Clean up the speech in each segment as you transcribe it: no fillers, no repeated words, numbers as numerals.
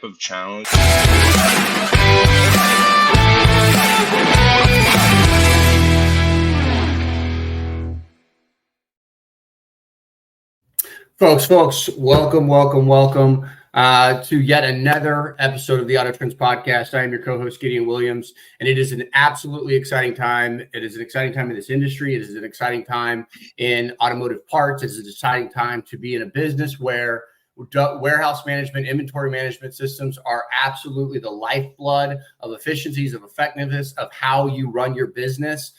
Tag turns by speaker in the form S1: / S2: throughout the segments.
S1: of challenge.
S2: Folks, welcome to yet another episode of the Auto Trends Podcast. I am your co-host, Gideon Williams, and it is an absolutely exciting time. It is an exciting time in this industry. It is an exciting time in automotive parts. It is an exciting time to be in a business where warehouse management, inventory management systems are absolutely the lifeblood of efficiencies, of effectiveness, of how you run your business.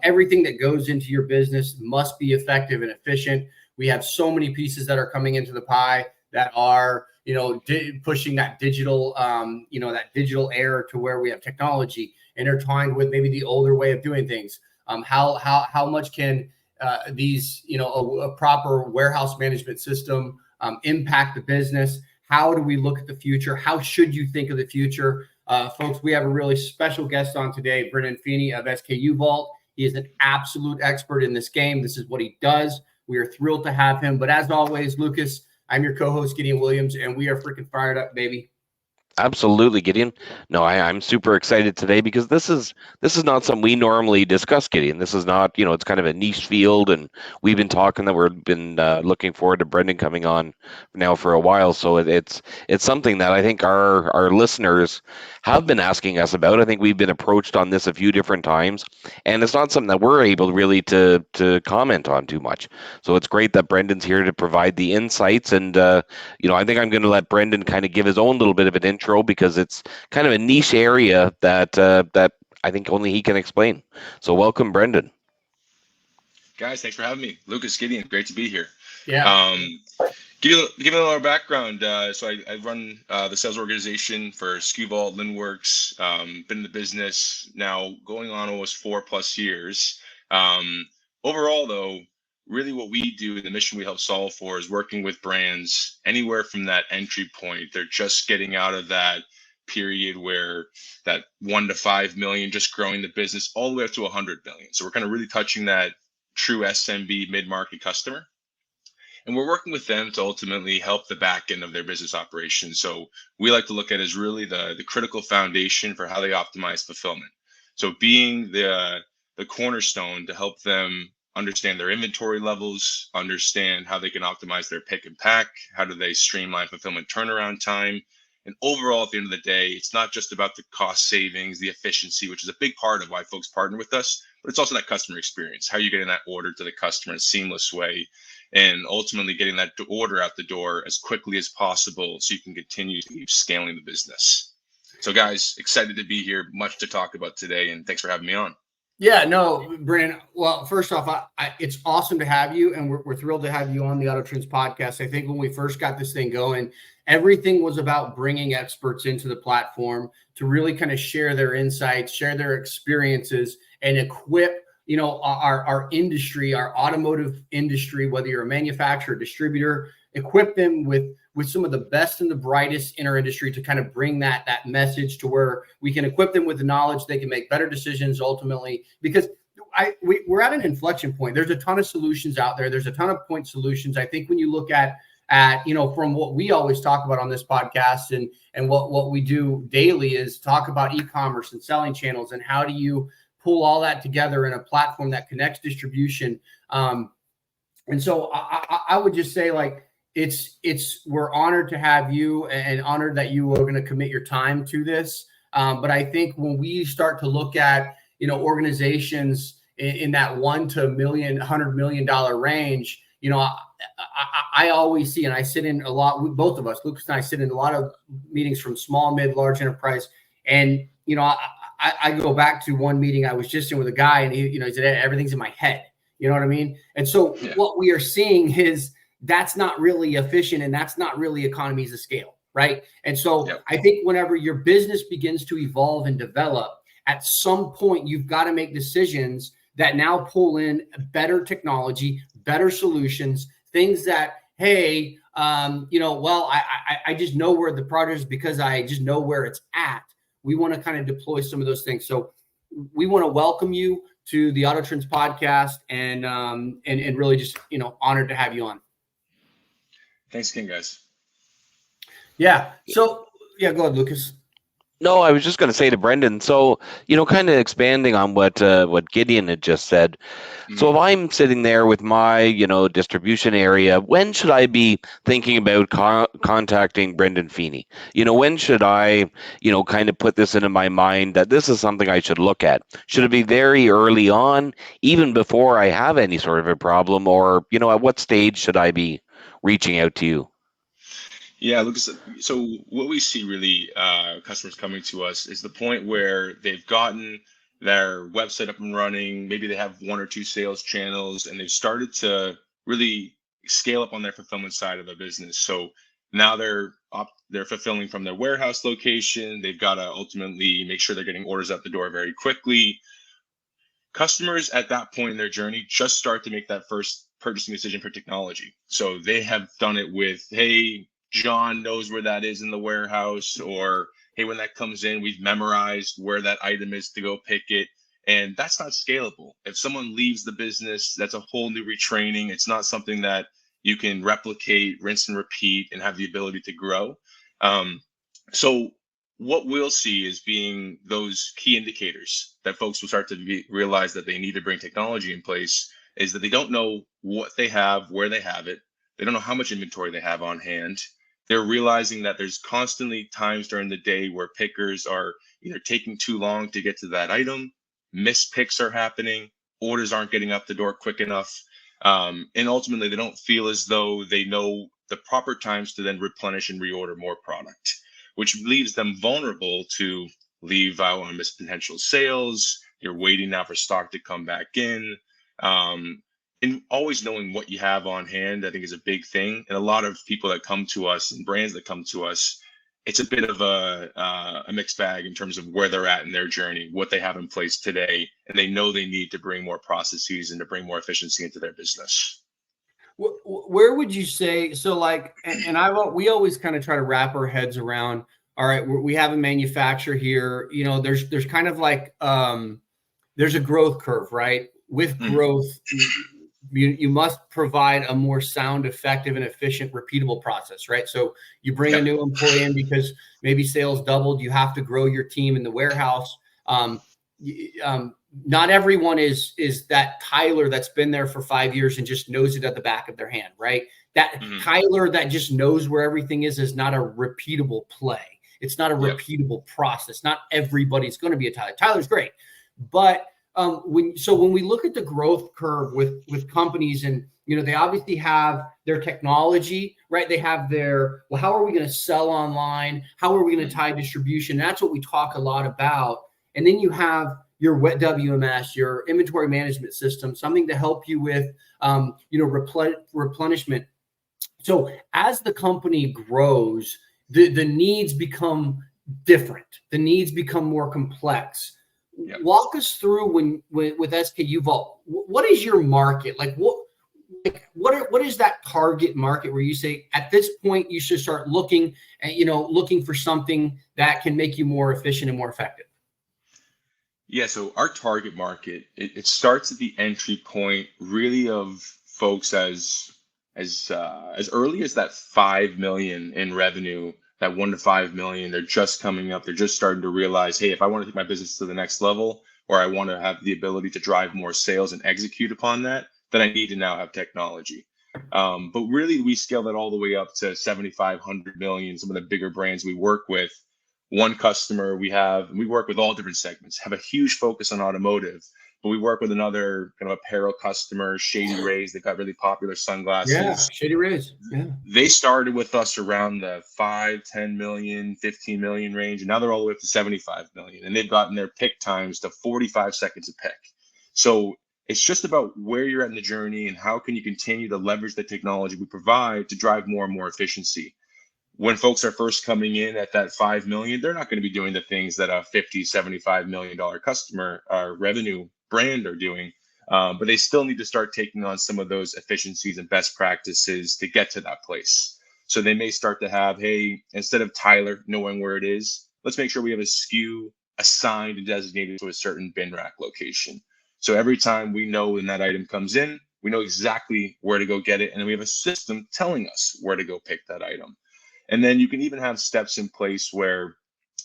S2: Everything that goes into your business must be effective and efficient. We have so many pieces that are coming into the pie that are, pushing that digital, that digital era to where we have technology intertwined with maybe the older way of doing things. How much can these, a proper warehouse management system impact the business? How do we look at the future? How should you think of the future? Folks, we have a really special guest on today, Brendan Feeney of SKUVault. He is an absolute expert in this game. This is what he does. We are thrilled to have him. But as always, Lucas, I'm your co-host, Gideon Williams, and we are freaking fired up, baby.
S3: Absolutely, Gideon. No, I'm super excited today because this is not something we normally discuss, Gideon. This is not, it's kind of a niche field, and we've been talking that we've been looking forward to Brendan coming on now for a while. So it's something that I think our listeners have been asking us about. I think we've been approached on this a few different times, and it's not something that we're able really to comment on too much. So it's great that Brendan's here to provide the insights, and I think I'm going to let Brendan kind of give his own little bit of an intro, because it's kind of a niche area that I think only he can explain. So welcome, Brendan.
S1: Guys, thanks for having me. Lucas, Gideon, great to be here.
S2: Yeah.
S1: Give you a little background. So I run the sales organization for SKUVault, Linnworks. Been in the business now going on almost 4+ years. Overall, though, really what we do, the mission we help solve for, is working with brands anywhere from that entry point. They're just getting out of that period where that 1 to 5 million, just growing the business, all the way up to 100 million. So we're kind of really touching that true SMB mid-market customer. And we're working with them to ultimately help the back end of their business operations. So we like to look at it as really the critical foundation for how they optimize fulfillment. So being the cornerstone to help them understand their inventory levels, understand how they can optimize their pick and pack, how do they streamline fulfillment turnaround time. And overall, at the end of the day, it's not just about the cost savings, the efficiency, which is a big part of why folks partner with us, but it's also that customer experience, how you're getting that order to the customer in a seamless way, and ultimately getting that order out the door as quickly as possible so you can continue to keep scaling the business. So guys, excited to be here, much to talk about today, and thanks for having me on.
S2: Yeah, no, Brendan. Well, first off, it's awesome to have you, and we're thrilled to have you on the Auto Trends Podcast. I think when we first got this thing going, everything was about bringing experts into the platform to really kind of share their insights, share their experiences, and equip, our industry, our automotive industry, whether you're a manufacturer, distributor, equip them with some of the best and the brightest in our industry to kind of bring that message to where we can equip them with the knowledge they can make better decisions ultimately, because we're at an inflection point. There's a ton of solutions out there. There's a ton of point solutions. I think when you look at from what we always talk about on this podcast and what we do daily is talk about e-commerce and selling channels and how do you pull all that together in a platform that connects distribution. And so I would just say, like, we're honored to have you and honored that you are going to commit your time to this. But I think when we start to look at, organizations in that $1 to $100 million range, I always see, and I sit in a lot, both of us, Lucas and I sit in a lot of meetings from small, mid, large enterprise. And, I go back to one meeting I was just in with a guy, and he said, everything's in my head. You know what I mean? And so What we are seeing is that's not really efficient, and that's not really economies of scale, right? And so I think whenever your business begins to evolve and develop, at some point you've got to make decisions that now pull in better technology, better solutions, things that, hey, I just know where the product is because I just know where it's at. We want to kind of deploy some of those things. So we want to welcome you to the Auto Trends Podcast, and really just, honored to have you on.
S1: Thanks again, guys.
S2: Yeah. So, Yeah, go ahead, Lucas.
S3: No, I was just going to say to Brendan. So, kind of expanding on what Gideon had just said. So, if I'm sitting there with my, distribution area, when should I be thinking about contacting Brendan Feeney? When should I, kind of put this into my mind that this is something I should look at? Should it be very early on, even before I have any sort of a problem, or at what stage should I be reaching out to you?
S1: Yeah, Lucas. So what we see really customers coming to us is the point where they've gotten their website up and running. Maybe they have one or two sales channels, and they've started to really scale up on their fulfillment side of the business. So now they're fulfilling from their warehouse location. They've got to ultimately make sure they're getting orders out the door very quickly. Customers at that point in their journey just start to make that first purchasing decision for technology. So they have done it with, hey, John knows where that is in the warehouse, or hey, when that comes in, we've memorized where that item is to go pick it. And that's not scalable. If someone leaves the business, that's a whole new retraining. It's not something that you can replicate, rinse and repeat, and have the ability to grow. So what we'll see is being those key indicators that folks will start to realize that they need to bring technology in place is that they don't know what they have, where they have it. They don't know how much inventory they have on hand. They're realizing that there's constantly times during the day where pickers are either taking too long to get to that item, missed picks are happening, orders aren't getting up the door quick enough. And ultimately, they don't feel as though they know the proper times to then replenish and reorder more product, which leaves them vulnerable to leave out on missed potential sales. You're waiting now for stock to come back in. And always knowing what you have on hand, I think, is a big thing. And a lot of people that come to us and brands that come to us, it's a bit of a mixed bag in terms of where they're at in their journey, what they have in place today, and they know they need to bring more processes and to bring more efficiency into their business.
S2: Where would you say, so like, and we always kind of try to wrap our heads around, all right, we have a manufacturer here, there's kind of like, there's a growth curve, right? With growth, you must provide a more sound, effective, and efficient, repeatable process, right? So you bring a new employee in because maybe sales doubled. You have to grow your team in the warehouse. Not everyone is that Tyler that's been there for 5 years and just knows it at the back of their hand, right? That Tyler that just knows where everything is not a repeatable play. It's not a repeatable process. Not everybody's going to be a Tyler. Tyler's great, but when we look at the growth curve with companies, and they obviously have their technology, right? They have their, well, how are we going to sell online? How are we going to tie distribution? That's what we talk a lot about. And then you have your WMS, your inventory management system, something to help you with, replenishment. So as the company grows, the needs become different. The needs become more complex. Yep. Walk us through with SKUVault. What is your market? What is that target market where you say at this point you should start looking for something that can make you more efficient and more effective?
S1: Yeah, so our target market, it starts at the entry point really of folks as early as that 5 million in revenue. That 1 to 5 million, they're just coming up. They're just starting to realize, hey, if I want to take my business to the next level, or I want to have the ability to drive more sales and execute upon that, then I need to now have technology. But really, we scale that all the way up to 7,500 million. Some of the bigger brands we work with, one customer we work with all different segments, have a huge focus on automotive. But we work with another kind of apparel customer, Shady Rays. They've got really popular sunglasses.
S2: Yeah, Shady Rays. Yeah.
S1: They started with us around the 5, 10 million, 15 million range, and now they're all the way up to 75 million. And they've gotten their pick times to 45 seconds a pick. So it's just about where you're at in the journey and how can you continue to leverage the technology we provide to drive more and more efficiency. When folks are first coming in at that 5 million, they're not going to be doing the things that a $50, $75 million customer revenue brand are doing, but they still need to start taking on some of those efficiencies and best practices to get to that place. So they may start to have, hey, instead of Tyler knowing where it is, let's make sure we have a SKU assigned and designated to a certain bin rack location. So every time we know when that item comes in, we know exactly where to go get it, and we have a system telling us where to go pick that item. And then you can even have steps in place where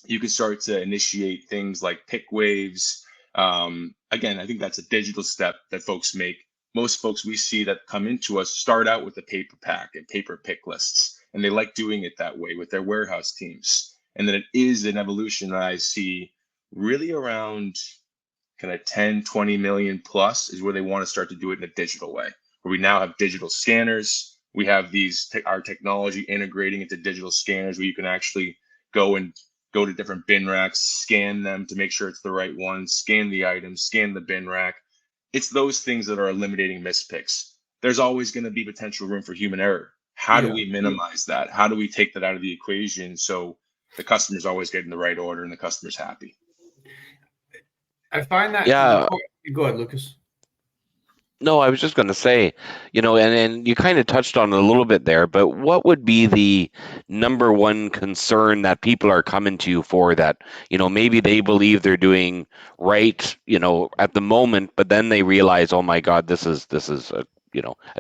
S1: you can start to initiate things like pick waves. Again, I think that's a digital step that folks make. Most folks we see that come into us start out with a paper pack and paper pick lists, and they like doing it that way with their warehouse teams. And then it is an evolution that I see really around kind of 10, 20 million plus is where they want to start to do it in a digital way, where we now have digital scanners. We have our technology integrating into digital scanners where you can actually go to different bin racks, scan them to make sure it's the right one, scan the items, scan the bin rack. It's those things that are eliminating mispicks. There's always going to be potential room for human error. How do we minimize that? How do we take that out of the equation so the customer's always getting the right order and the customer's happy?
S2: I find that.
S3: Yeah.
S2: Go ahead, Lucas.
S3: No, I was just going to say, and you kind of touched on it a little bit there, but what would be the number one concern that people are coming to you for that, maybe they believe they're doing right, at the moment, but then they realize, oh my God, this is a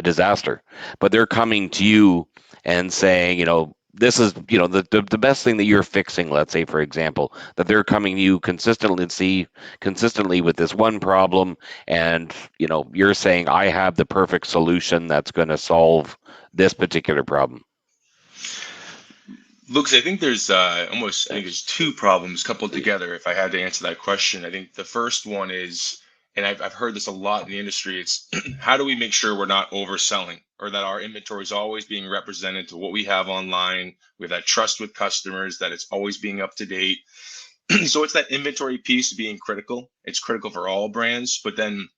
S3: disaster. But they're coming to you and saying, this is, the best thing that you're fixing, let's say, for example, that they're coming to you consistently with this one problem. And, you're saying, I have the perfect solution that's going to solve this particular problem.
S1: Lucas, I think there's there's two problems coupled together. If I had to answer that question, I think the first one is, and I've heard this a lot in the industry, it's how do we make sure we're not overselling or that our inventory is always being represented to what we have online, with that trust with customers, that it's always being up to date. So it's that inventory piece being critical. It's critical for all brands, but then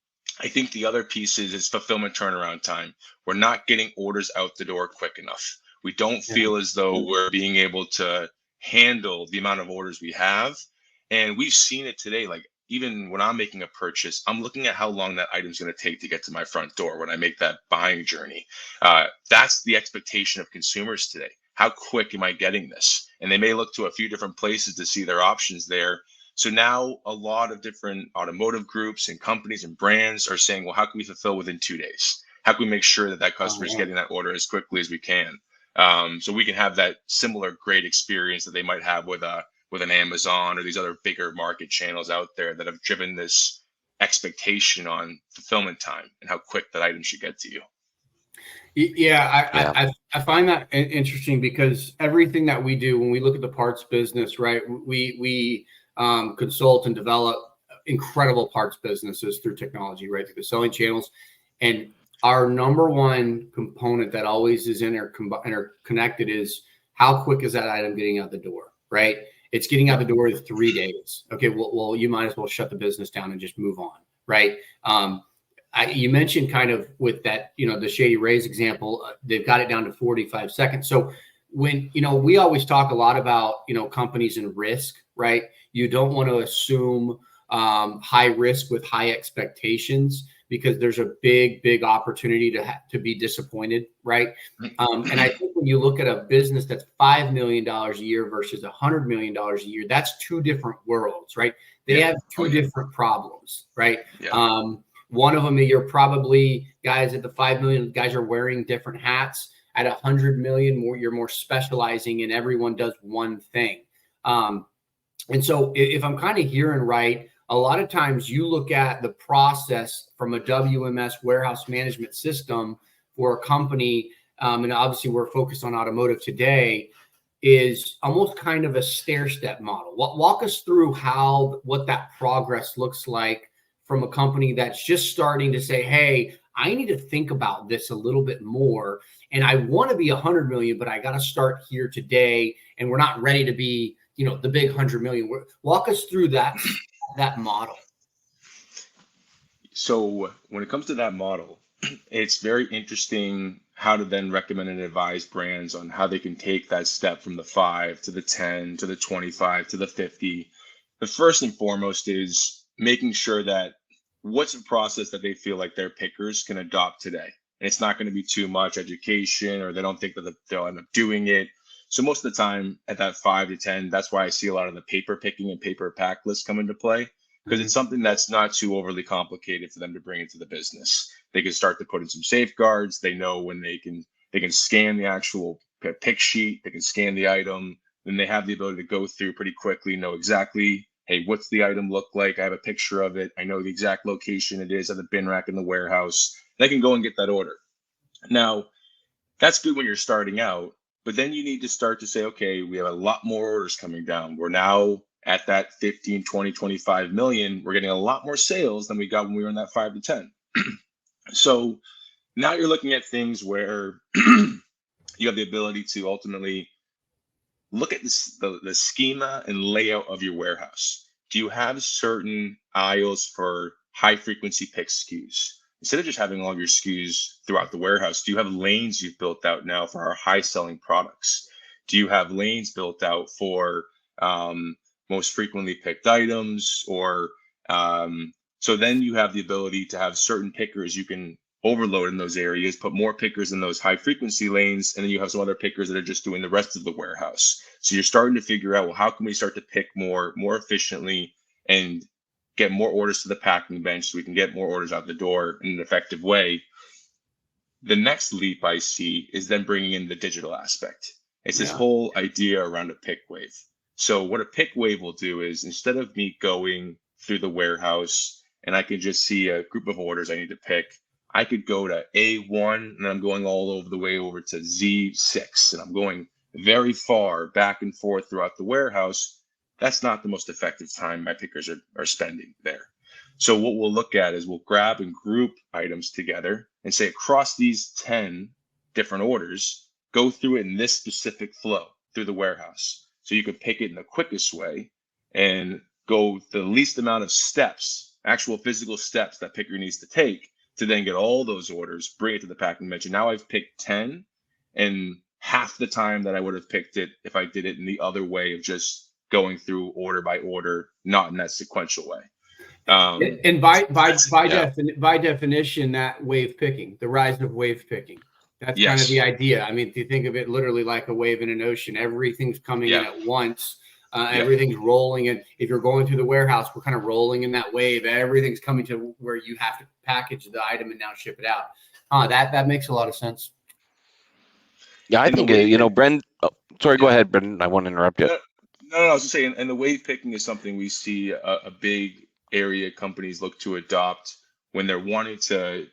S1: I think the other piece is fulfillment turnaround time. We're not getting orders out the door quick enough. We don't feel as though we're being able to handle the amount of orders we have. And we've seen it today. Like, even when I'm making a purchase, I'm looking at how long that item's going to take to get to my front door when I make that buying journey. That's the expectation of consumers today. How quick am I getting this? And they may look to a few different places to see their options there. So now a lot of different automotive groups and companies and brands are saying, well, how can we fulfill within 2 days? How can we make sure that that customer is getting that order as quickly as we can? So we can have that similar great experience that they might have with an Amazon or these other bigger market channels out there that have driven this expectation on fulfillment time and how quick that item should get to you.
S2: Yeah, I find that interesting because everything that we do when we look at the parts business, right? We consult and develop incredible parts businesses through technology, right? Through the selling channels. And our number one component that always is interconnected is how quick is that item getting out the door, right? It's getting out the door in 3 days. Okay, well, you might as well shut the business down and just move on, right? You mentioned kind of with that, the Shady Rays example, they've got it down to 45 seconds. So when, we always talk a lot about, companies and risk, right? You don't want to assume high risk with high expectations, because there's a big opportunity to be disappointed, right? And I think when you look at a business that's $5 million a year versus $100 million a year, that's two different worlds, right? They have two different problems, right?
S1: Yeah.
S2: One of them, you're probably guys at the 5 million guys are wearing different hats. At 100 million, you're more specializing, and everyone does one thing. And so, if I'm kind of hearing right, a lot of times you look at the process from a WMS warehouse management system for a company, and obviously we're focused on automotive today, is almost kind of a stair-step model. Walk us through what that progress looks like from a company that's just starting to say, hey, I need to think about this a little bit more, and I want to be 100 million, but I got to start here today, and we're not ready to be, the big 100 million. Walk us through that model.
S1: So when it comes to that model, it's very interesting how to then recommend and advise brands on how they can take that step from the 5 to the 10 to the 25 to the 50. The first and foremost is making sure that what's a process that they feel like their pickers can adopt today. And it's not going to be too much education, or they don't think that they'll end up doing it. So most of the time at that 5 to 10, that's why I see a lot of the paper picking and paper pack lists come into play, because it's something that's not too overly complicated for them to bring into the business. They can start to put in some safeguards. They know when they can scan the actual a pick sheet, they can scan the item, then they have the ability to go through pretty quickly, know exactly, hey, what's the item look like? I have a picture of it. I know the exact location it is at the bin rack in the warehouse. They can go and get that order. Now, that's good when you're starting out, but then you need to start to say, okay, we have a lot more orders coming down. We're now at that 15, 20, 25 million. We're getting a lot more sales than we got when we were in that 5 to 10. So now you're looking at things where you have the ability to ultimately look at the schema and layout of your warehouse. Do you have certain aisles for high frequency pick SKUs? Instead of just having all of your SKUs throughout the warehouse, do you have lanes you've built out now for our high selling products? Do you have lanes built out for most frequently picked items? Or so then you have the ability to have certain pickers you can overload in those areas, put more pickers in those high frequency lanes, and then you have some other pickers that are just doing the rest of the warehouse. So you're starting to figure out, well, how can we start to pick more efficiently and get more orders to the packing bench so we can get more orders out the door in an effective way. The next leap I see is then bringing in the digital aspect. It's this whole idea around a pick wave. So what a pick wave will do is, instead of me going through the warehouse and I can just see a group of orders I need to pick, I could go to A1 and I'm going all over the way over to Z6, and I'm going very far back and forth throughout the warehouse. That's not the most effective time my pickers are spending there. So what we'll look at is we'll grab and group items together and say, across these 10 different orders, go through it in this specific flow through the warehouse. So you can pick it in the quickest way and go the least amount of steps, actual physical steps that picker needs to take to then get all those orders, bring it to the packing bench. And now I've picked 10 in half the time that I would have picked it if I did it in the other way of just going through order by order, not in that sequential way.
S2: And by definition, that wave picking, the rise of wave picking, that's kind of the idea. I mean, if you think of it literally like a wave in an ocean, everything's coming in at once. Everything's rolling. And if you're going through the warehouse, we're kind of rolling in that wave. Everything's coming to where you have to package the item and now ship it out. That makes a lot of sense.
S3: Yeah, I think, Brendan, sorry, go ahead, Brendan. I want to interrupt you.
S1: No, I was just saying, and the wave picking is something we see a big area companies look to adopt when they're wanting to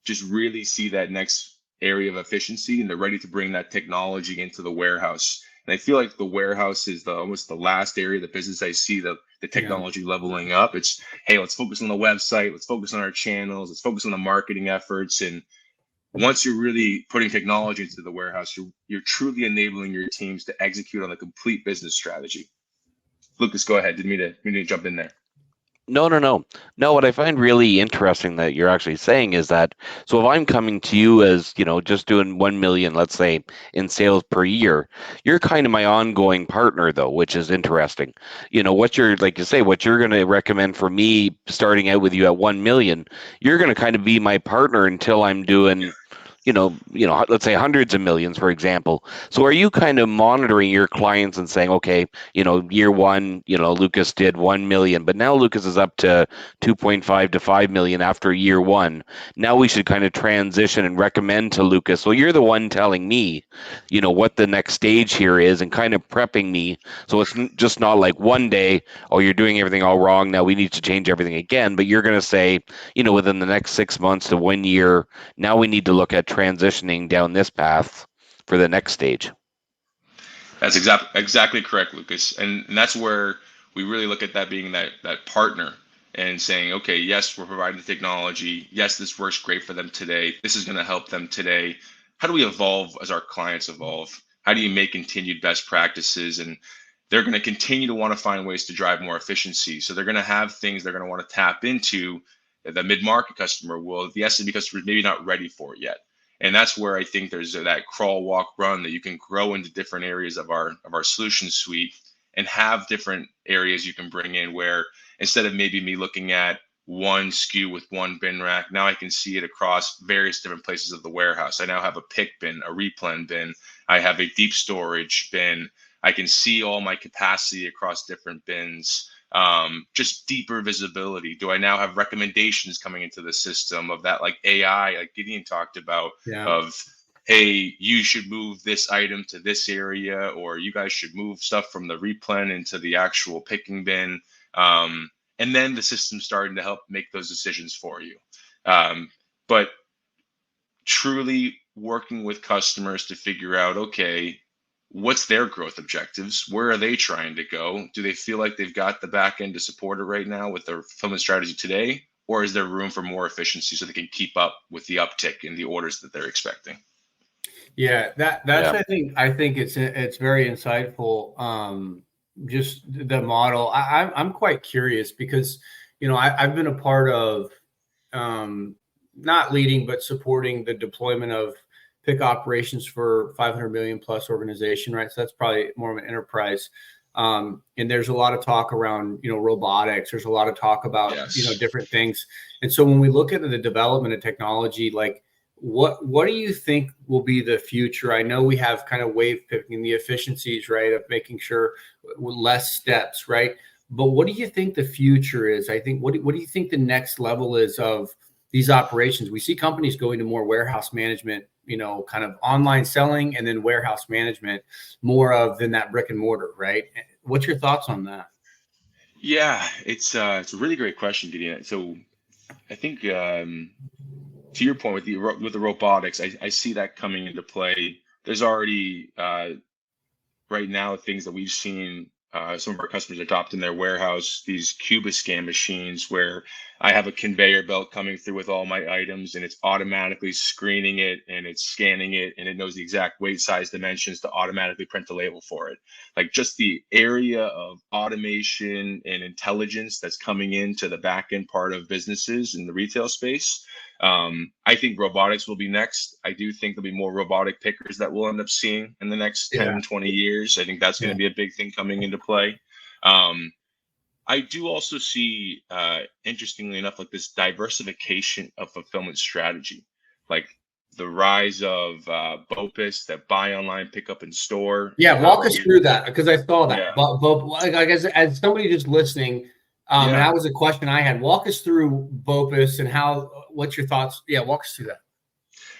S1: just really see that next area of efficiency, and they're ready to bring that technology into the warehouse. And I feel like the warehouse is almost the last area of the business I see the technology leveling up. It's, hey, let's focus on the website, let's focus on our channels, let's focus on the marketing efforts. And once you're really putting technology into the warehouse, you're truly enabling your teams to execute on the complete business strategy. Lucas, go ahead. Didn't mean to jump in there.
S3: No. What I find really interesting that you're actually saying is that, so if I'm coming to you as, just doing 1 million, let's say, in sales per year, you're kind of my ongoing partner though, which is interesting. What you're, like you say, what you're going to recommend for me starting out with you at 1 million, you're going to kind of be my partner until I'm doing, let's say hundreds of millions, for example. So are you kind of monitoring your clients and saying, okay, year one, Lucas did 1 million, but now Lucas is up to 2.5 to 5 million after year one. Now we should kind of transition and recommend to Lucas. Well, you're the one telling me, what the next stage here is and kind of prepping me. So it's just not like one day, oh, you're doing everything all wrong, now we need to change everything again. But you're going to say, within the next 6 months to 1 year, now we need to look at transitioning down this path for the next stage.
S1: That's exactly correct, Lucas. And that's where we really look at that being that partner and saying, okay, yes, we're providing the technology. Yes, this works great for them today. This is going to help them today. How do we evolve as our clients evolve? How do you make continued best practices? And they're going to continue to want to find ways to drive more efficiency. So they're going to have things they're going to want to tap into. The mid-market customer will, the SMB customer is maybe not ready for it yet. And that's where I think there's that crawl, walk, run that you can grow into different areas of our solution suite and have different areas you can bring in where instead of maybe me looking at one SKU with one bin rack, now I can see it across various different places of the warehouse. I now have a pick bin, a replen bin. I have a deep storage bin. I can see all my capacity across different bins. Just deeper visibility. Do I now have recommendations coming into the system of that, like AI, like Gideon talked about, of hey, you should move this item to this area, or you guys should move stuff from the replen into the actual picking bin. And then the system's starting to help make those decisions for you. But truly working with customers to figure out, okay, what's their growth objectives? Where are they trying to go? Do they feel like they've got the back end to support it right now with their fulfillment strategy today? Or is there room for more efficiency so they can keep up with the uptick in the orders that they're expecting?
S2: Yeah, that's I think it's very insightful. Just the model. I'm quite curious because, you know, I've been a part of not leading but supporting the deployment of pick operations for 500 million plus organization, right? So that's probably more of an enterprise. And there's a lot of talk around, you know, robotics. There's a lot of talk about,
S1: Yes.
S2: you know, different things. And so when we look at the development of technology, like what do you think will be the future? I know we have kind of wave picking, the efficiencies, right, of making sure with less steps, right? But what do you think the future is? I think, what do you think the next level is of these operations? We see companies going to more warehouse management, you know, kind of online selling, and then warehouse management more of than that brick and mortar, right? What's your thoughts on that?
S1: Yeah, it's a really great question, Gideon. So I think to your point with the robotics, I see that coming into play. There's already right now things that we've seen some of our customers adopt in their warehouse, these Cubiscan machines where I have a conveyor belt coming through with all my items and it's automatically screening it and it's scanning it and it knows the exact weight, size, dimensions to automatically print the label for it. Like just the area of automation and intelligence that's coming into the back end part of businesses in the retail space. I think robotics will be next. I do think there'll be more robotic pickers that we'll end up seeing in the next 10, 20 years. I think that's going to be a big thing coming into play. I do also see, interestingly enough, like this diversification of fulfillment strategy, like the rise of BOPIS, that buy online, pick up in store.
S2: Yeah, walk us through that because I saw that.
S1: Yeah.
S2: But I guess as somebody just listening, and that was a question I had. Walk us through BOPIS and what's your thoughts? Yeah, walk us through that.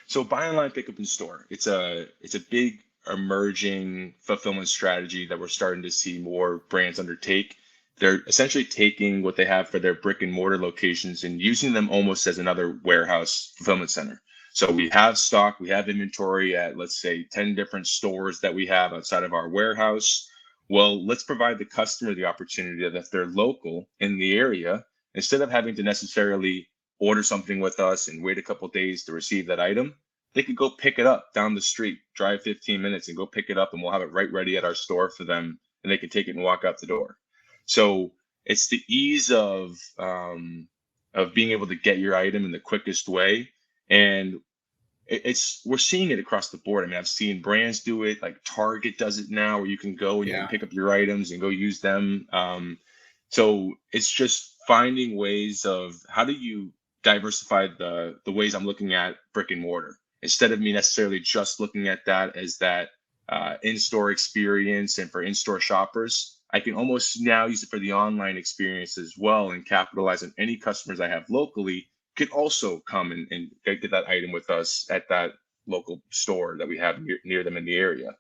S1: So buy online, pick up in store. It's a big emerging fulfillment strategy that we're starting to see more brands undertake. They're essentially taking what they have for their brick and mortar locations and using them almost as another warehouse fulfillment center. So we have stock, we have inventory at, let's say, 10 different stores that we have outside of our warehouse. Well, let's provide the customer the opportunity that if they're local in the area, instead of having to necessarily order something with us and wait a couple of days to receive that item, they could go pick it up down the street, drive 15 minutes and go pick it up, and we'll have it right ready at our store for them, and they can take it and walk out the door. So it's the ease of being able to get your item in the quickest way, and we're seeing it across the board. I mean, I've seen brands do it, like Target does it now, where you can go and you can pick up your items and go use them. So it's just finding ways of how do you diversify the ways I'm looking at brick and mortar, instead of me necessarily just looking at that as that in-store experience and for in-store shoppers. I can almost now use it for the online experience as well and capitalize on any customers I have locally could also come and get that item with us at that local store that we have near them in the area.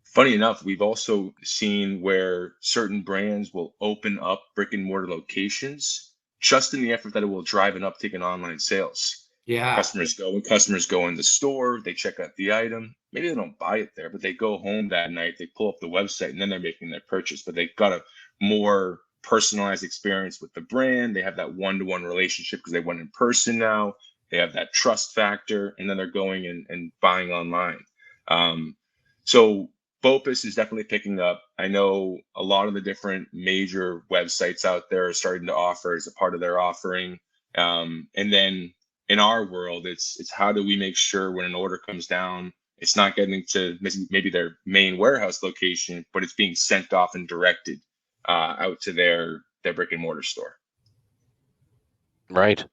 S1: Funny enough, we've also seen where certain brands will open up brick and mortar locations just in the effort that it will drive an uptick in online sales.
S2: Yeah.
S1: Customers go in the store, they check out the item. Maybe they don't buy it there, but they go home that night, they pull up the website, and then they're making their purchase. But they've got a more personalized experience with the brand. They have that one-to-one relationship because they went in person now. They have that trust factor, and then they're going and buying online. So BOPIS is definitely picking up. I know a lot of the different major websites out there are starting to offer as a part of their offering. And then in our world, it's how do we make sure when an order comes down, it's not getting to maybe their main warehouse location, but it's being sent off and directed out to their brick and mortar store.
S3: Right.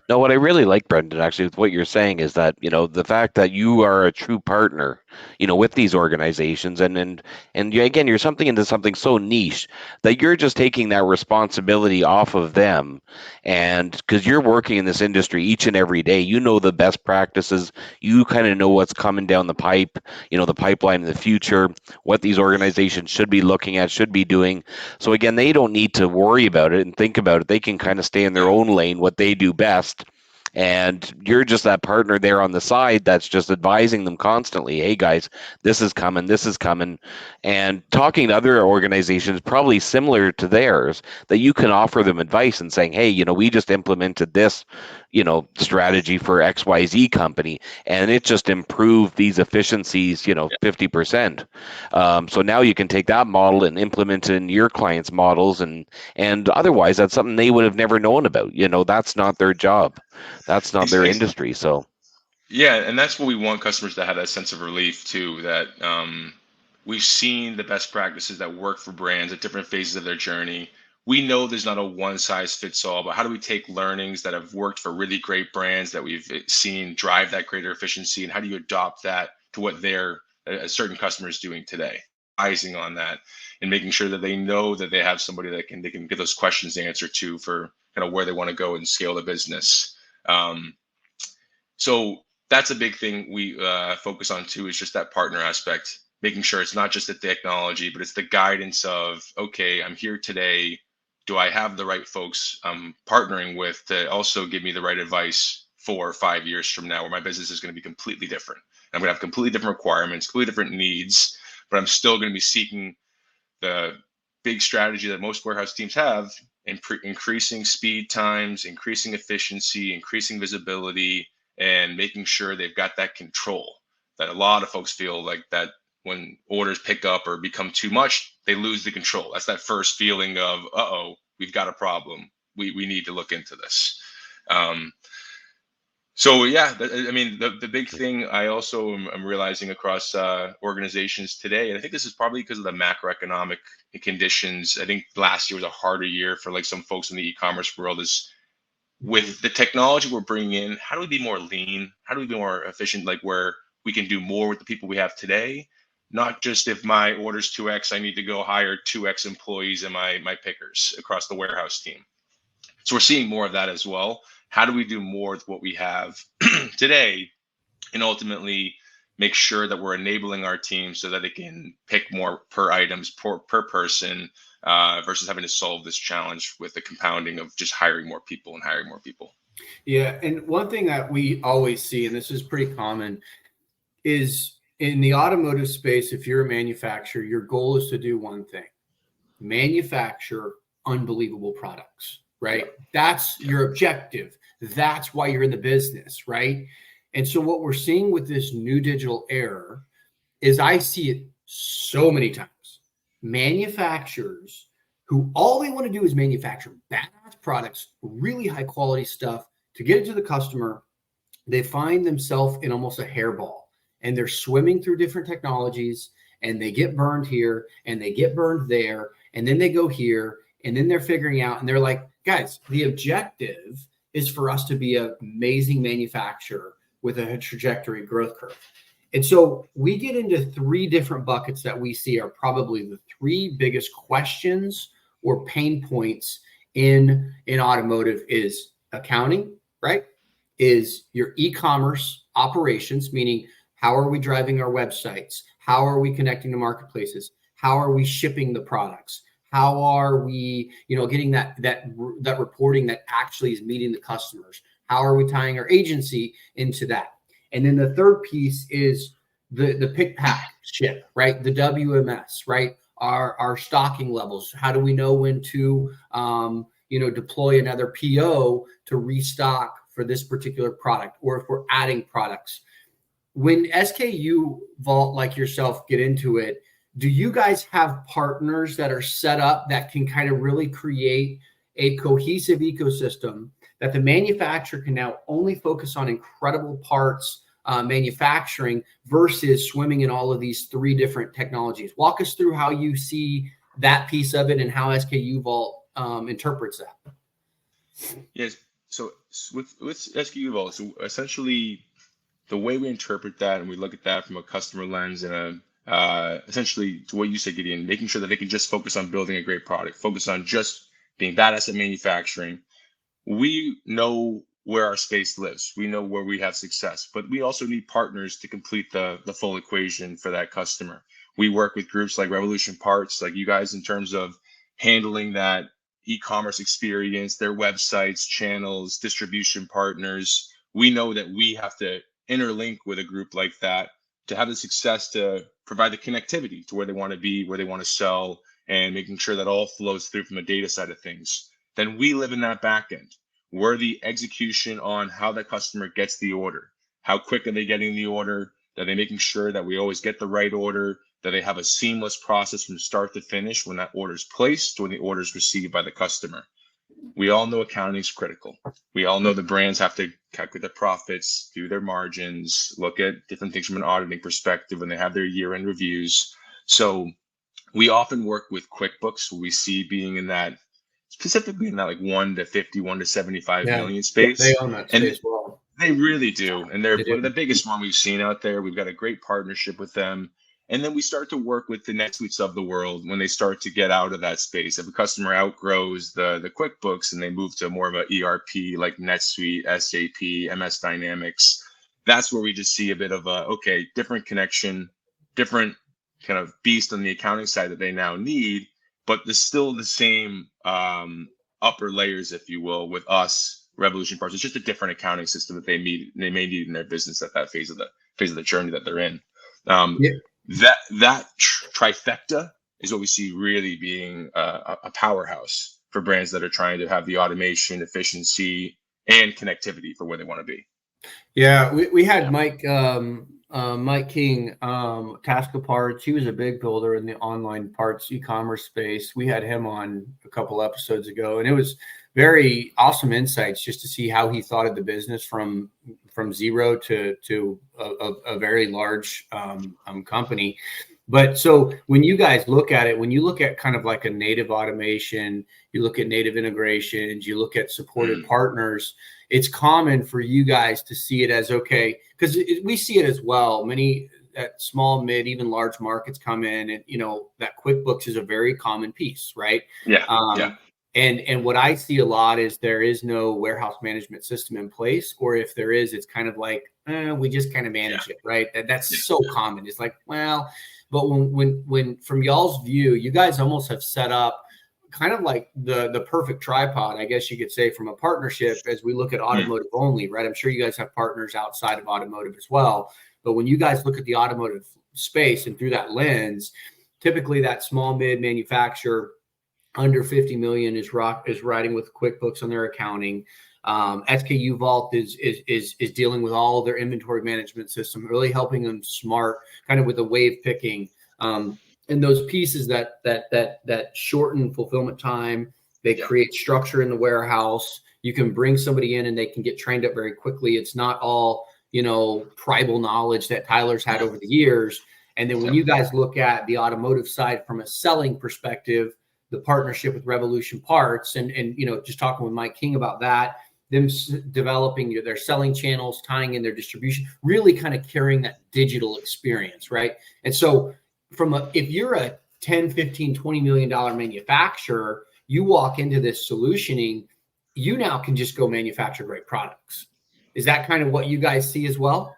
S3: No, what I really like, Brendan, actually, with what you're saying is that, you know, the fact that you are a true partner with these organizations, and again, you're something into something so niche that you're just taking that responsibility off of them, and because you're working in this industry each and every day, the best practices, you kind of know what's coming down the pipe, the pipeline in the future, what these organizations should be looking at, should be doing. So again, they don't need to worry about it and think about it. They can kind of stay in their own lane, what they do best. And you're just that partner there on the side that's just advising them constantly. Hey guys, this is coming, this is coming. And talking to other organizations probably similar to theirs, that you can offer them advice and saying, hey, we just implemented this, strategy for XYZ company, and it just improved these efficiencies, 50%. So now you can take that model and implement it in your clients' models, and otherwise that's something they would have never known about. That's not their job. That's not their industry. So
S1: yeah, and that's what we want customers to have, that sense of relief too, that we've seen the best practices that work for brands at different phases of their journey. We know there's not a one size fits all, but how do we take learnings that have worked for really great brands that we've seen drive that greater efficiency, and how do you adopt that to what they're a certain customer is doing today, eyesing on that, and making sure that they know that they have somebody that they can get those questions answered to for kind of where they want to go and scale the business. So that's a big thing we focus on too, is just that partner aspect, making sure it's not just the technology, but it's the guidance of, okay, I'm here today. Do I have the right folks I'm partnering with to also give me the right advice 4 or 5 years from now, where my business is going to be completely different? I'm going to have completely different requirements, completely different needs, but I'm still going to be seeking the big strategy that most warehouse teams have, increasing speed times, increasing efficiency, increasing visibility, and making sure they've got that control. That a lot of folks feel like that when orders pick up or become too much, they lose the control. That's that first feeling of, uh-oh, we've got a problem. We need to look into this. So yeah, I mean, the big thing I also am realizing across organizations today, and I think this is probably because of the macroeconomic conditions. I think last year was a harder year for like some folks in the e-commerce world, is with the technology we're bringing in, how do we be more lean? How do we be more efficient? Like where we can do more with the people we have today, not just if my order's 2X, I need to go hire 2X employees and my pickers across the warehouse team. So we're seeing more of that as well. How do we do more with what we have today, and ultimately make sure that we're enabling our team so that they can pick more per items per person, versus having to solve this challenge with the compounding of just hiring more people.
S2: Yeah. And one thing that we always see, and this is pretty common, is in the automotive space, if you're a manufacturer, your goal is to do one thing: manufacture unbelievable products, right? That's your objective. That's why you're in the business, right? And so what we're seeing with this new digital era is, I see it so many times, manufacturers who all they want to do is manufacture badass products, really high quality stuff to get it to the customer. They find themselves in almost a hairball, and they're swimming through different technologies, and they get burned here and they get burned there, and then they go here, and then they're figuring out, and they're like, guys, the objective is for us to be an amazing manufacturer with a trajectory growth curve. And so we get into 3 different buckets that we see are probably the 3 biggest questions or pain points in automotive: is accounting, right? Is your e-commerce operations, meaning how are we driving our websites? How are we connecting to marketplaces? How are we shipping the products? How are we, getting that reporting that actually is meeting the customers? How are we tying our agency into that? And then the third piece is the pick, pack, ship, right? The WMS, right? Our stocking levels. How do we know when to, deploy another PO to restock for this particular product, or if we're adding products? When SKUVault like yourself get into it, do you guys have partners that are set up that can kind of really create a cohesive ecosystem that the manufacturer can now only focus on incredible parts manufacturing versus swimming in all of these 3 different technologies? Walk us through how you see that piece of it and how SKUVault interprets that.
S1: Yes. So with SKUVault, so essentially the way we interpret that and we look at that from a customer lens and essentially to what you said, Gideon, making sure that they can just focus on building a great product, focus on just being badass at manufacturing. We know where our space lives. We know where we have success, but we also need partners to complete the full equation for that customer. We work with groups like Revolution Parts, like you guys, in terms of handling that e-commerce experience, their websites, channels, distribution partners. We know that we have to interlink with a group like that to have the success to provide the connectivity to where they want to be, where they want to sell, and making sure that all flows through from a data side of things. Then we live in that back end. We're the execution on how the customer gets the order. How quick are they getting the order? Are they making sure that we always get the right order? That they have a seamless process from start to finish when that order is placed or when the order is received by the customer. We all know accounting is critical. We all know the brands have to calculate their profits, do their margins, look at different things from an auditing perspective when they have their year-end reviews. So we often work with QuickBooks, we see being in that, specifically in that like 1 to 50, 1 to 75 million space.
S2: They own that space well.
S1: They really do. And they're one of the biggest one we've seen out there. We've got a great partnership with them. And then we start to work with the NetSuites of the world when they start to get out of that space. If a customer outgrows the QuickBooks and they move to more of an ERP like NetSuite, SAP, MS Dynamics, that's where we just see a bit of a, okay, different connection, different kind of beast on the accounting side that they now need, but there's still the same upper layers, if you will, with us, Revolution Parts. It's just a different accounting system that they may need in their business at that phase of the journey that they're in. That trifecta is what we see really being a powerhouse for brands that are trying to have the automation, efficiency, and connectivity for where they want to be.
S2: Yeah, we had Mike King, Tasca Parts. He was a big builder in the online parts e-commerce space. We had him on a couple episodes ago, and it was very awesome insights just to see how he thought of the business from zero to a very large company. But so when you guys look at it, when you look at kind of like a native automation, you look at native integrations, you look at supported partners, it's common for you guys to see it as, okay, because we see it as well. Many small, mid, even large markets come in, and that QuickBooks is a very common piece, right?
S1: Yeah.
S2: And what I see a lot is there is no warehouse management system in place, or if there is, it's kind of like we just kind of manage it, right? That's so common. It's like, well, but when from y'all's view, you guys almost have set up kind of like the perfect tripod, I guess you could say, from a partnership as we look at automotive only, right? I'm sure you guys have partners outside of automotive as well. But when you guys look at the automotive space and through that lens, typically that small mid manufacturer under 50 million is riding with QuickBooks on their accounting. SKUVault is dealing with all of their inventory management system, really helping them smart, kind of with the WavePicking, and those pieces that shorten fulfillment time. They create structure in the warehouse. You can bring somebody in and they can get trained up very quickly. It's not all tribal knowledge that Tyler's had over the years. And then when you guys look at the automotive side from a selling perspective, the partnership with Revolution Parts and just talking with Mike King about that, them developing their selling channels, tying in their distribution, really kind of carrying that digital experience, right? And so if you're a 10, 15, $20 million manufacturer, you walk into this solutioning, you now can just go manufacture great products. Is that kind of what you guys see as well?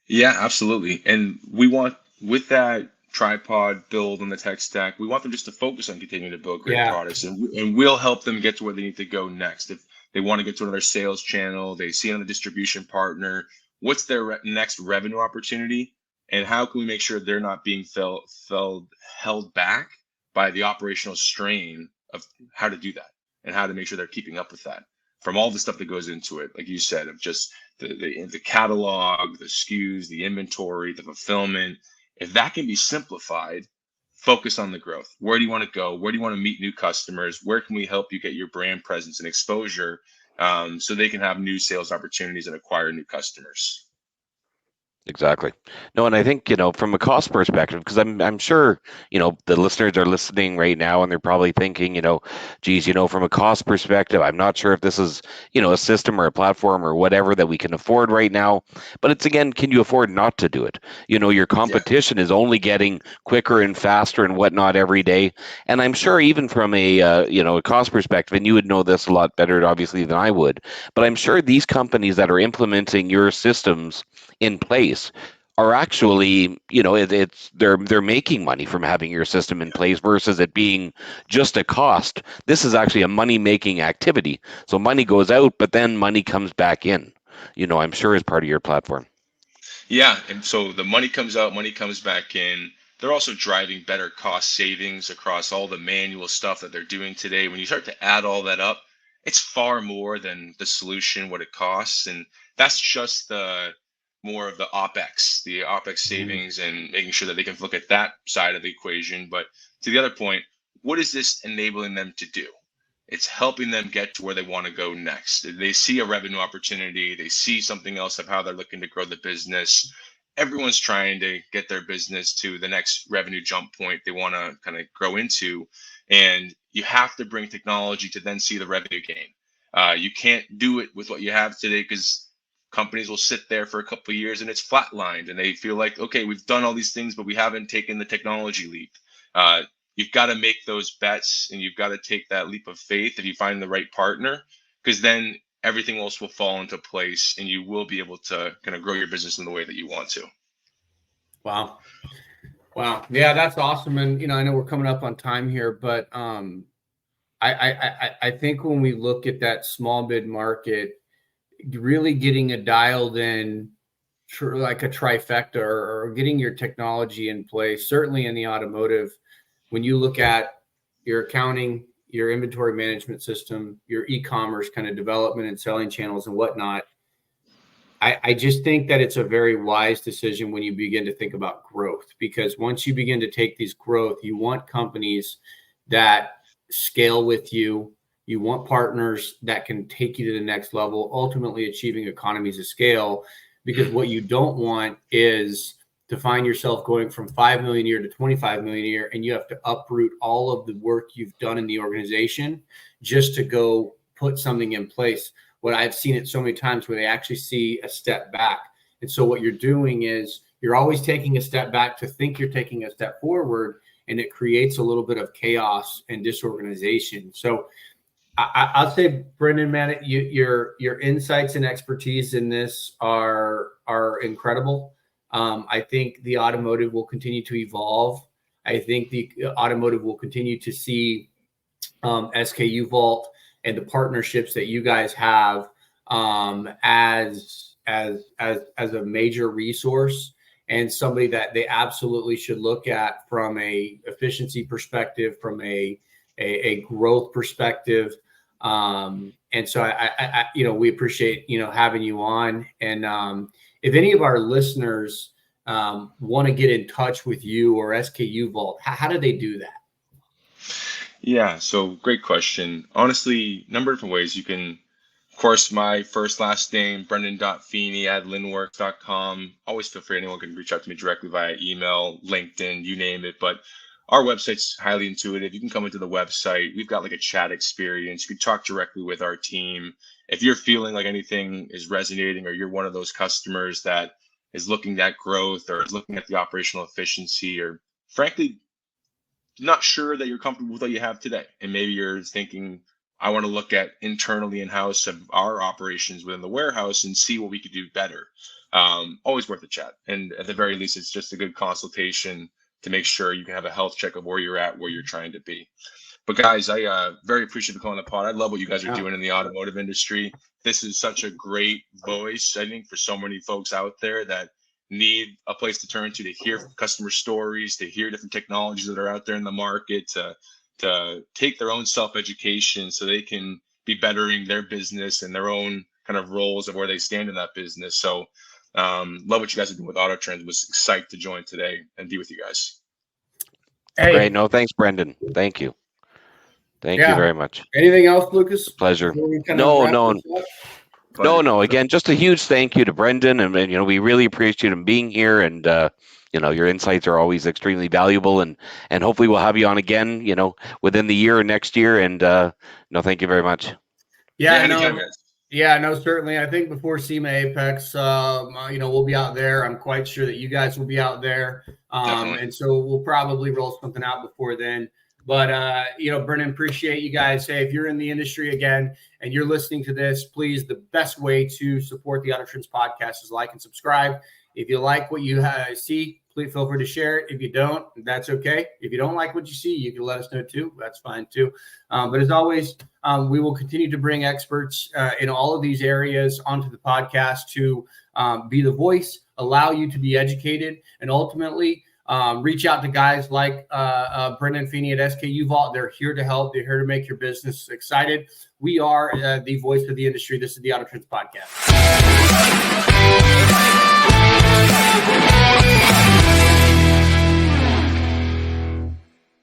S1: Yeah, absolutely. And we want, with that tripod build on the tech stack, we want them just to focus on continuing to build great products, and we'll help them get to where they need to go next. If they want to get to another sales channel, they see another distribution partner, what's their next revenue opportunity, and how can we make sure they're not being held back by the operational strain of how to do that and how to make sure they're keeping up with that, from all the stuff that goes into it, like you said, of just the catalog, the SKUs, the inventory, the fulfillment. If that can be simplified, focus on the growth. Where do you want to go? Where do you want to meet new customers? Where can we help you get your brand presence and exposure so they can have new sales opportunities and acquire new customers?
S3: Exactly. No, and I think, from a cost perspective, because I'm sure, the listeners are listening right now and they're probably thinking, geez, from a cost perspective, I'm not sure if this is, a system or a platform or whatever that we can afford right now. But it's, again, can you afford not to do it? Your
S1: Yeah.
S3: competition is only getting quicker and faster and whatnot every day. And I'm sure even from a cost perspective, and you would know this a lot better, obviously, than I would, but I'm sure these companies that are implementing your systems in place are actually, they're making money from having your system in place versus it being just a cost. This is actually a money making activity. So money goes out, but then money comes back in, I'm sure as part of your platform.
S1: Yeah, and so the money comes out, money comes back in. They're also driving better cost savings across all the manual stuff that they're doing today. When you start to add all that up, it's far more than the solution, what it costs. And that's just the more of the OpEx
S2: Mhm.
S1: savings and making sure that they can look at that side of the equation. But to the other point, what is this enabling them to do? It's helping them get to where they want to go next. They see a revenue opportunity, they see something else of how they're looking to grow the business. Everyone's trying to get their business to the next revenue jump point they want to kind of grow into. And you have to bring technology to then see the revenue gain. You can't do it with what you have today because companies will sit there for a couple of years and it's flatlined and they feel like, okay, we've done all these things, but we haven't taken the technology leap. You've got to make those bets and you've got to take that leap of faith if you find the right partner, because then everything else will fall into place and you will be able to kind of grow your business in the way that you want to.
S2: Wow. Wow. Yeah, that's awesome. And I know we're coming up on time here, but I think when we look at that small mid market, really getting a dialed in like a trifecta or getting your technology in place, certainly in the automotive, when you look at your accounting, your inventory management system, your e-commerce kind of development and selling channels and whatnot, I just think that it's a very wise decision when you begin to think about growth, because once you begin to take these growth, you want companies that scale with you. You want partners that can take you to the next level, ultimately achieving economies of scale, because what you don't want is to find yourself going from 5 million a year to 25 million a year, and you have to uproot all of the work you've done in the organization just to go put something in place. What I've seen it so many times where they actually see a step back. And so what you're doing is you're always taking a step back to think you're taking a step forward, and it creates a little bit of chaos and disorganization. So I'll say, Brendan, man, your insights and expertise in this are incredible. I think the automotive will continue to evolve. I think the automotive will continue to see SKUVault and the partnerships that you guys have as a major resource and somebody that they absolutely should look at from a efficiency perspective, from a growth perspective. And so I we appreciate, having you on. And if any of our listeners want to get in touch with you or SKUVault, how do they do that?
S1: Yeah, so great question. Honestly, number of different ways you can, of course, my first last name, Brendan.Feeney at Linnworks.com. Always feel free, anyone can reach out to me directly via email, LinkedIn, you name it. But our website's highly intuitive. You can come into the website. We've got like a chat experience. You can talk directly with our team. If you're feeling like anything is resonating or you're one of those customers that is looking at growth or is looking at the operational efficiency or frankly not sure that you're comfortable with what you have today. And maybe you're thinking, I want to look at internally in-house of our operations within the warehouse and see what we could do better. Always worth a chat. And at the very least, it's just a good consultation to make sure you can have a health check of where you're at, where you're trying to be. But guys, I very appreciate the call on the pod. I love what you guys are doing in the automotive industry. This is such a great voice, I think, for so many folks out there that need a place to turn to hear customer stories, to hear different technologies that are out there in the market, to take their own self-education so they can be bettering their business and their own kind of roles of where they stand in that business. So love what you guys are doing with AutoTrends. Was excited to join today and be with you guys.
S2: Hey.
S3: Great. No, thanks, Brendan. Thank you. Thank you very much.
S2: Anything else, Lucas?
S3: Pleasure.
S2: Before we kind of
S3: No,
S2: wrap
S3: no,
S2: this up?
S3: No. Again, just a huge thank you to Brendan, and we really appreciate him being here, and your insights are always extremely valuable, and hopefully we'll have you on again, within the year or next year. And thank you very much.
S1: Anytime, guys.
S2: Yeah, no, certainly. I think before SEMA Apex, we'll be out there. I'm quite sure that you guys will be out there. And so we'll probably roll something out before then. But, Brendan, appreciate you guys. Hey, if you're in the industry again and you're listening to this, please, the best way to support the Auto Trends podcast is like and subscribe. If you like what you see, please feel free to share it. If you don't, that's okay. If you don't like what you see, you can let us know too. That's fine too. But as always, we will continue to bring experts in all of these areas onto the podcast to be the voice, allow you to be educated, and ultimately reach out to guys like Brendan Feeney at SKUVault. They're here to help. They're here to make your business excited. We are the voice of the industry. This is the Auto Trends podcast.